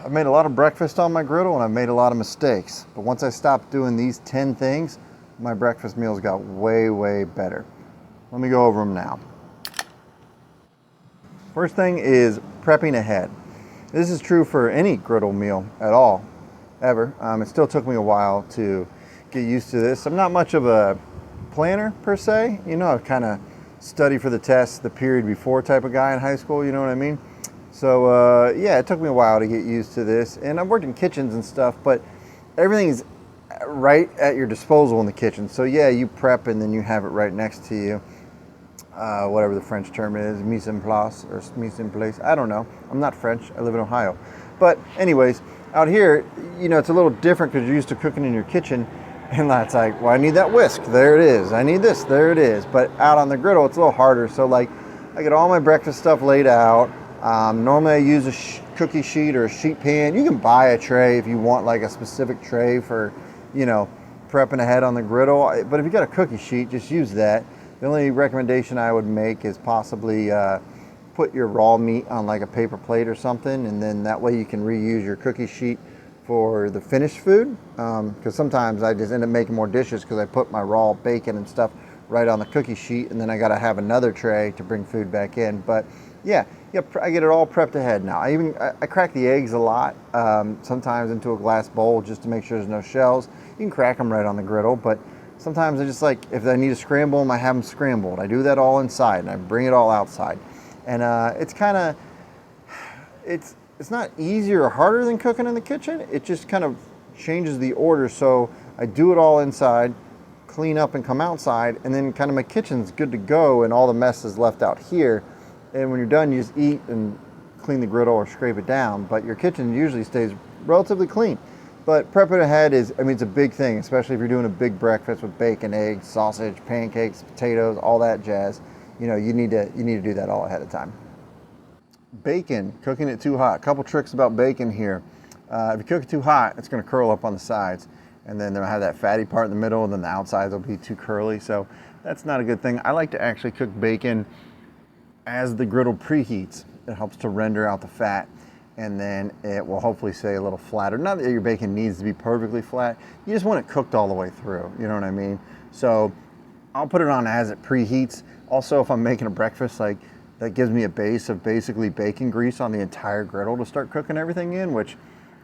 I've made a lot of breakfast on my griddle and I've made a lot of mistakes. But once I stopped doing these 10 things, my breakfast meals got way, way better. Let me go over them now. First thing is prepping ahead. This is true for any griddle meal at all, ever. It still took me a while to get used to this. I'm not much of a planner per se. You know, I kind of study for the test the period before type of guy in high school, you know what I mean? So yeah, it took me a while to get used to this. And I've worked in kitchens and stuff, but everything's right at your disposal in the kitchen. So yeah, you prep and then you have it right next to you. Whatever the French term is, mise en place or mise en place. I don't know. I'm not French. I live in Ohio. But anyways, out here, you know, it's a little different because you're used to cooking in your kitchen. And that's like, well, I need that whisk. There it is. I need this. There it is. But out on the griddle, it's a little harder. So like, I get all my breakfast stuff laid out. Normally I use a cookie sheet or a sheet pan. You can buy a tray if you want like a specific tray for, you know, prepping ahead on the griddle. But if you got a cookie sheet, just use that. The only recommendation I would make is possibly put your raw meat on like a paper plate or something, and then that way you can reuse your cookie sheet for the finished food. Because sometimes I just end up making more dishes because I put my raw bacon and stuff right on the cookie sheet, and then I got to have another tray to bring food back in. But yeah, I get it all prepped ahead now. I crack the eggs a lot, sometimes into a glass bowl just to make sure there's no shells. You can crack them right on the griddle, but sometimes I just like, if I need to scramble them, I have them scrambled. I do that all inside and I bring it all outside. And it's kind of, it's not easier or harder than cooking in the kitchen. It just kind of changes the order. So I do it all inside, clean up and come outside, and then kind of my kitchen's good to go and all the mess is left out here. And when you're done, you just eat and clean the griddle or scrape it down. But your kitchen usually stays relatively clean. But prepping ahead is, I mean, it's a big thing, especially if you're doing a big breakfast with bacon, eggs, sausage, pancakes, potatoes, all that jazz. You know, you need to do that all ahead of time. Bacon, cooking it too hot. A couple tricks about bacon here. If you cook it too hot, it's going to curl up on the sides, and then they'll have that fatty part in the middle, and then the outsides will be too curly. So that's not a good thing. I like to actually cook bacon as the griddle preheats. It helps to render out the fat, and then it will hopefully stay a little flatter. Not that your bacon needs to be perfectly flat. You just want it cooked all the way through. You know what I mean? So I'll put it on as it preheats. Also, if I'm making a breakfast, like, that gives me a base of basically bacon grease on the entire griddle to start cooking everything in, which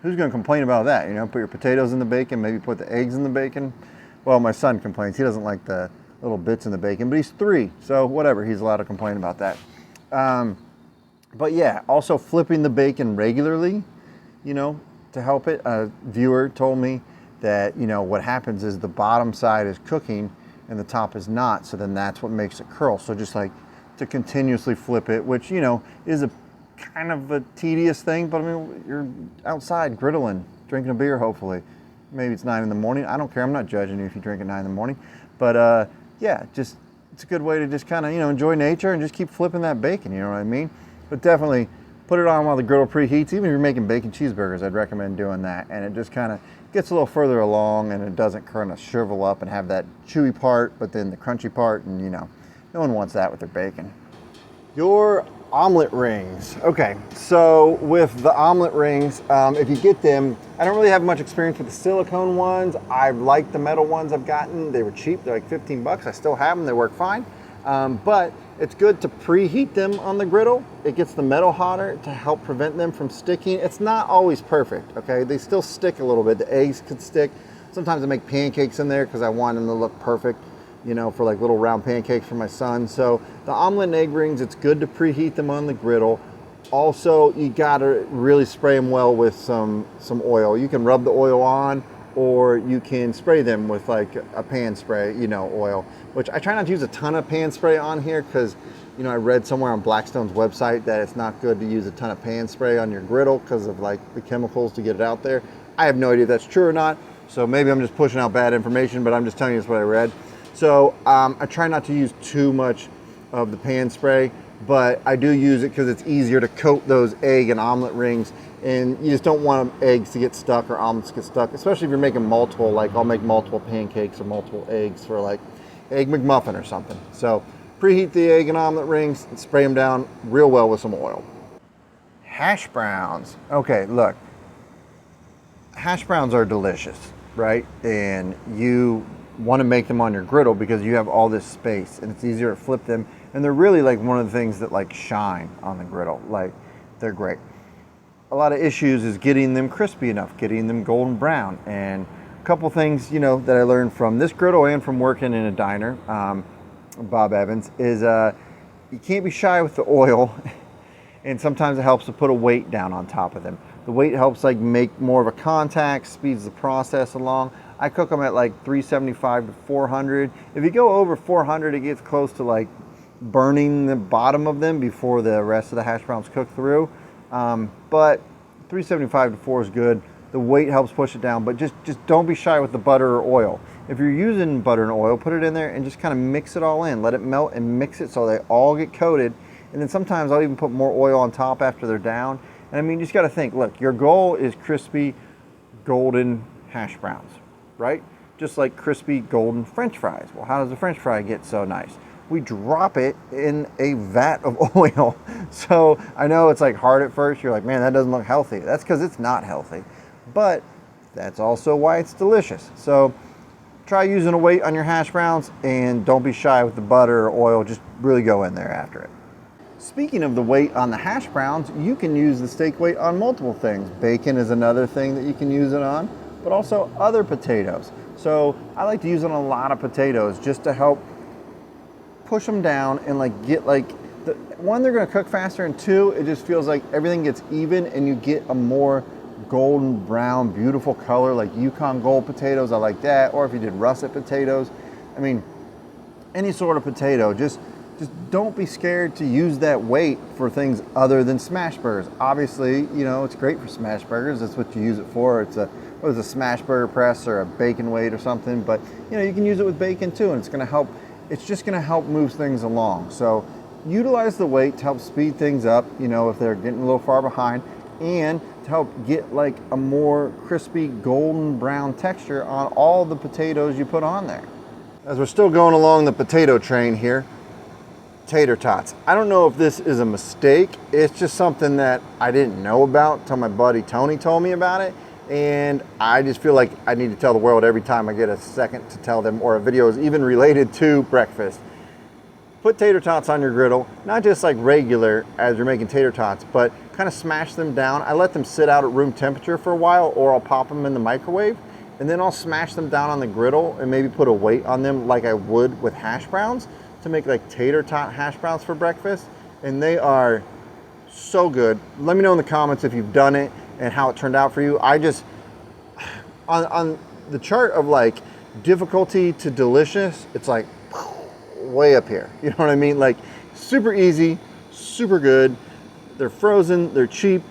who's going to complain about that? You know, put your potatoes in the bacon, maybe put the eggs in the bacon. Well, my son complains. He doesn't like the little bits in the bacon, but he's 3, so whatever, he's allowed to complain about that. But yeah, also flipping the bacon regularly, you know, to help it. A viewer told me that, you know, what happens is the bottom side is cooking and the top is not, so then that's what makes it curl. So just like to continuously flip it, which, you know, is a kind of a tedious thing, but I mean, you're outside griddling, drinking a beer, hopefully. Maybe it's 9 in the morning. I don't care. I'm not judging you if you drink at 9 in the morning. But yeah, just, it's a good way to just kind of, you know, enjoy nature and just keep flipping that bacon, you know what I mean? But definitely put it on while the griddle preheats. Even if you're making bacon cheeseburgers, I'd recommend doing that. And it just kind of gets a little further along and it doesn't kind of shrivel up and have that chewy part, but then the crunchy part, and you know, no one wants that with their bacon. Your omelet rings. Okay, so with the omelet rings, if you get them, I don't really have much experience with the silicone ones. I like the metal ones I've gotten. They were cheap, they're like 15 bucks. I still have them, they work fine. But it's good to preheat them on the griddle. It gets the metal hotter to help prevent them from sticking. It's not always perfect, okay? They still stick a little bit. The eggs could stick. Sometimes I make pancakes in there because I want them to look perfect, you know, for like little round pancakes for my son. So the omelet and egg rings, it's good to preheat them on the griddle. Also, you gotta really spray them well with some oil. You can rub the oil on, or you can spray them with like a pan spray, you know, oil, which I try not to use a ton of pan spray on here because, you know, I read somewhere on Blackstone's website that it's not good to use a ton of pan spray on your griddle because of like the chemicals to get it out there. I have no idea if that's true or not, so maybe I'm just pushing out bad information, but I'm just telling you that's what I read. So I try not to use too much of the pan spray, but I do use it because it's easier to coat those egg and omelet rings, and you just don't want eggs to get stuck or omelets to get stuck, especially if you're making multiple, like I'll make multiple pancakes or multiple eggs for like Egg McMuffin or something. So preheat the egg and omelet rings and spray them down real well with some oil. Hash browns. Okay, look, hash browns are delicious, right? And you want to make them on your griddle because you have all this space and it's easier to flip them. And they're really like one of the things that like shine on the griddle. Like, they're great. A lot of issues is getting them crispy enough, getting them golden brown. And a couple things, you know, that I learned from this griddle and from working in a diner, Bob Evans, is you can't be shy with the oil. And sometimes it helps to put a weight down on top of them. The weight helps like make more of a contact, speeds the process along. I cook them at like 375 to 400. If you go over 400, it gets close to like burning the bottom of them before the rest of the hash browns cook through. But 375 to 4 is good. The weight helps push it down, but just don't be shy with the butter or oil. If you're using butter and oil, put it in there and just kind of mix it all in. Let it melt and mix it so they all get coated. And then sometimes I'll even put more oil on top after they're down. And I mean, you just got to think, look, your goal is crispy, golden hash browns, right? Just like crispy, golden French fries. Well, how does the French fry get so nice? We drop it in a vat of oil. So I know it's like hard at first. You're like, man, that doesn't look healthy. That's because it's not healthy. But that's also why it's delicious. So try using a weight on your hash browns and don't be shy with the butter or oil. Just really go in there after it. Speaking of the weight on the hash browns, you can use the steak weight on multiple things. Bacon is another thing that you can use it on, but also other potatoes. So I like to use it on a lot of potatoes just to help push them down and like get like, one, they're gonna cook faster, and two, it just feels like everything gets even and you get a more golden brown, beautiful color, like Yukon Gold potatoes, I like that. Or if you did russet potatoes, I mean, any sort of potato, just don't be scared to use that weight for things other than smash burgers. Obviously, you know, it's great for smash burgers. That's what you use it for. It's a smash burger press or a bacon weight or something. But, you know, you can use it with bacon too, and it's going to help. It's just going to help move things along. So utilize the weight to help speed things up, you know, if they're getting a little far behind, and to help get like a more crispy golden brown texture on all the potatoes you put on there. As we're still going along the potato train here, Tater Tots. I don't know if this is a mistake. It's just something that I didn't know about until my buddy Tony told me about it. And I just feel like I need to tell the world every time I get a second to tell them, or a video is even related to breakfast. Put tater tots on your griddle, not just like regular as you're making tater tots, but kind of smash them down. I let them sit out at room temperature for a while, or I'll pop them in the microwave, and then I'll smash them down on the griddle and maybe put a weight on them like I would with hash browns, to make like tater tot hash browns for breakfast. And they are so good. Let me know in the comments if you've done it and how it turned out for you. I just, on the chart of like difficulty to delicious, it's like way up here. You know what I mean? Like super easy, super good. They're frozen, they're cheap.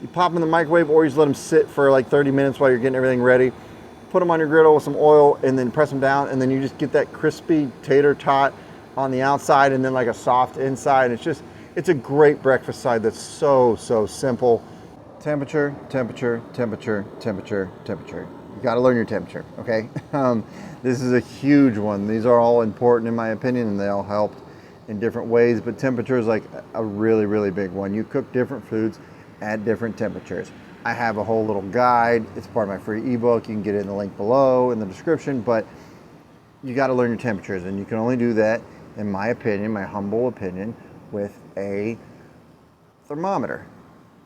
You pop them in the microwave, or you just let them sit for like 30 minutes while you're getting everything ready. Put them on your griddle with some oil and then press them down, and then you just get that crispy tater tot on the outside and then like a soft inside. It's a great breakfast side that's so simple. Temperature, temperature, temperature, temperature, temperature. You got to learn your temperature, okay? This is a huge one. These are all important in my opinion, and they all help in different ways, but temperature is like a really big one. You cook different foods at different temperatures. I have a whole little guide. It's part of my free ebook. You can get it in the link below in the description, but you got to learn your temperatures, and you can only do that, in my opinion, my humble opinion, with a thermometer,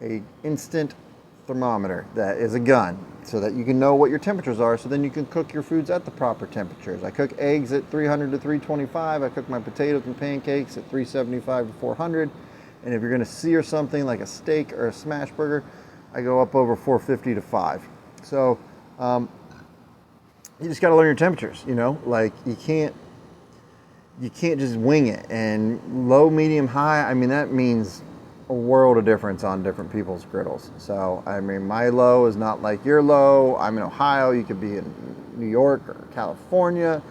a instant thermometer that is a gun, so that you can know what your temperatures are, so then you can cook your foods at the proper temperatures. I cook eggs at 300 to 325. I cook my potatoes and pancakes at 375 to 400. And if you're going to sear something like a steak or a smash burger, I go up over 450 to 5. So you just got to learn your temperatures, you know, like you can't just wing it. And low, medium, high, I mean, that means a world of difference on different people's griddles. So, I mean, my low is not like your low. I'm in Ohio. You could be in New York or California.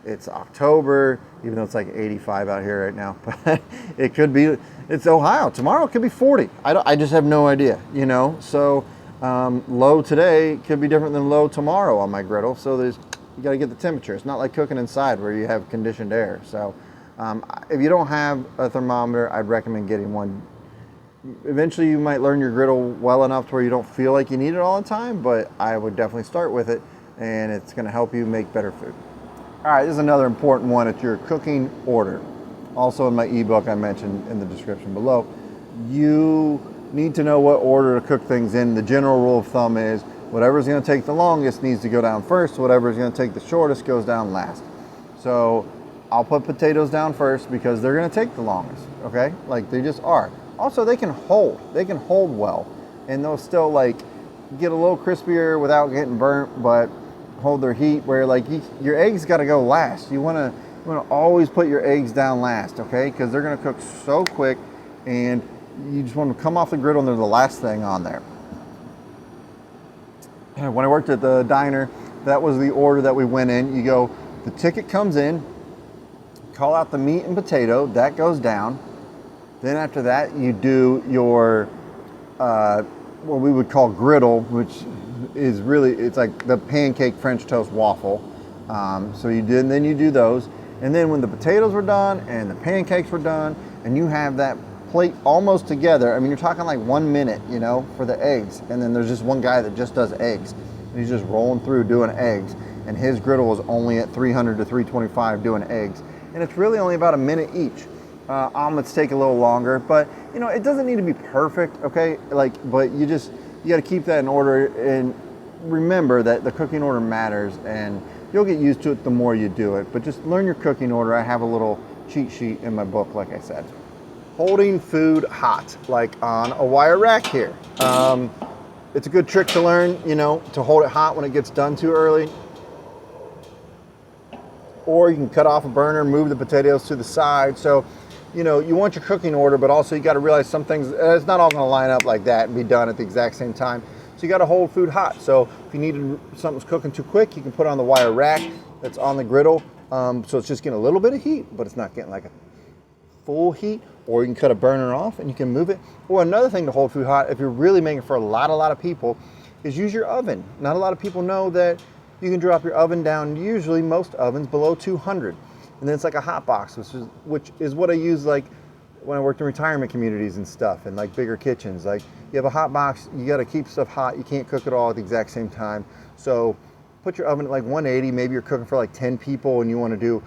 It's October, even though it's like 85 out here right now. But it could be, it's Ohio. Tomorrow it could be 40. I just have no idea, you know. So, low today could be different than low tomorrow on my griddle. So you got to get the temperature. It's not like cooking inside where you have conditioned air. So if you don't have a thermometer, I'd recommend getting one Eventually you might learn your griddle well enough to where you don't feel like you need it all the time, but I would definitely start with it, and it's going to help you make better food. All right, this is another important one. It's your cooking order. Also in my ebook I mentioned in the description below, you need to know what order to cook things in. The general rule of thumb is whatever's going to take the longest needs to go down first, whatever's going to take the shortest goes down last. So I'll put potatoes down first because they're going to take the longest, okay? Like they just are. Also, they can hold well, and they'll still like get a little crispier without getting burnt, but hold their heat. Where like your eggs got to go last. You want to always put your eggs down last, okay? Because they're going to cook so quick, and you just want to come off the griddle and they're the last thing on there. And when I worked at the diner, that was the order that we went in. You go, the ticket comes in, call out the meat and potato, that goes down. Then after that, you do your, what we would call griddle, which is really, it's like the pancake French toast waffle. So then you do those. And then when the potatoes were done and the pancakes were done, and you have that plate almost together, I mean, you're talking like 1 minute, you know, for the eggs. And then there's just one guy that just does eggs. And he's just rolling through doing eggs. And his griddle is only at 300 to 325 doing eggs. And it's really only about a minute each. Omelets take a little longer, but you know, it doesn't need to be perfect, okay? Like, but you got to keep that in order, and remember that the cooking order matters, and you'll get used to it the more you do it. But just learn your cooking order. I have a little cheat sheet in my book, like I said. Holding food hot, like on a wire rack here. It's a good trick to learn, you know, to hold it hot when it gets done too early. Or you can cut off a burner, move the potatoes to the side. So, you know, you want your cooking order, but also you got to realize some things, it's not all going to line up like that and be done at the exact same time. So you got to hold food hot. So if you need something's cooking too quick, you can put it on the wire rack that's on the griddle. So it's just getting a little bit of heat, but it's not getting like a full heat. Or you can cut a burner off and you can move it. Or another thing to hold food hot, if you're really making for a lot of people, is use your oven. Not a lot of people know that you can drop your oven down, usually most ovens below 200. And then it's like a hot box, which is what I use like when I worked in retirement communities and stuff, and like bigger kitchens. Like you have a hot box, you got to keep stuff hot. You can't cook it all at the exact same time. So put your oven at like 180. Maybe you're cooking for like 10 people and you want to do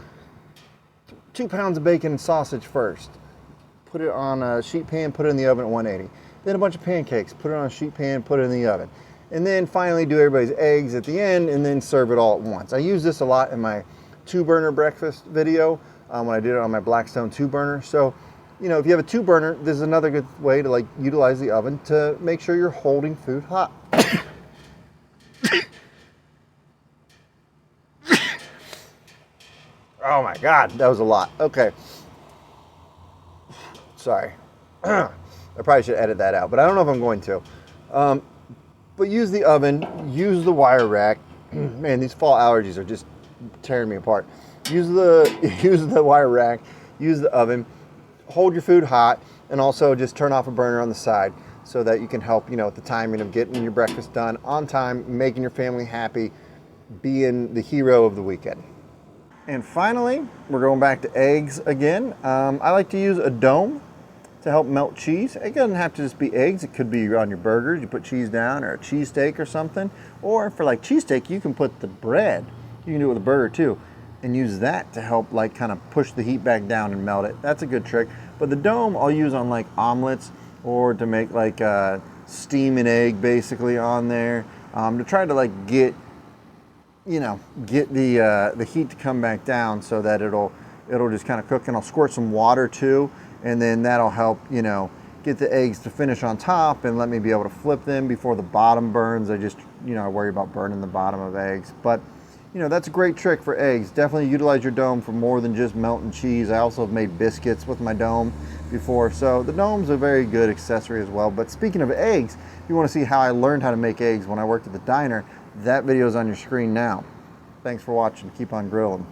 2 pounds of bacon and sausage first. Put it on a sheet pan, put it in the oven at 180. Then a bunch of pancakes, put it on a sheet pan, put it in the oven. And then finally do everybody's eggs at the end, and then serve it all at once. I use this a lot in my 2-burner breakfast video when I did it on my Blackstone 2-burner. So, you know, if you have a 2-burner, this is another good way to like utilize the oven to make sure you're holding food hot. Oh my God, that was a lot. Okay. Sorry. I probably should edit that out, but I don't know if I'm going to. But use the oven, use the wire rack. Man, these fall allergies are just tearing me apart. Use the wire rack, use the oven, hold your food hot, and also just turn off a burner on the side so that you can help, you know, with the timing of getting your breakfast done on time, making your family happy, being the hero of the weekend. And finally, we're going back to eggs again. I like to use a dome to help melt cheese. It doesn't have to just be eggs. It could be on your burgers. You put cheese down, or a cheesesteak or something. Or for like cheesesteak, you can put the bread. You can do it with a burger too, and use that to help like kind of push the heat back down and melt it. That's a good trick. But the dome I'll use on like omelets, or to make like steam an egg basically on there, to try to like get the heat to come back down so that it'll just kind of cook. And I'll squirt some water too, and then that'll help, you know, get the eggs to finish on top and let me be able to flip them before the bottom burns. I worry about burning the bottom of eggs. But, you know, that's a great trick for eggs. Definitely utilize your dome for more than just melting cheese. I also have made biscuits with my dome before, so the dome's a very good accessory as well. But speaking of eggs, if you want to see how I learned how to make eggs when I worked at the diner, that video is on your screen now. Thanks for watching. Keep on grilling.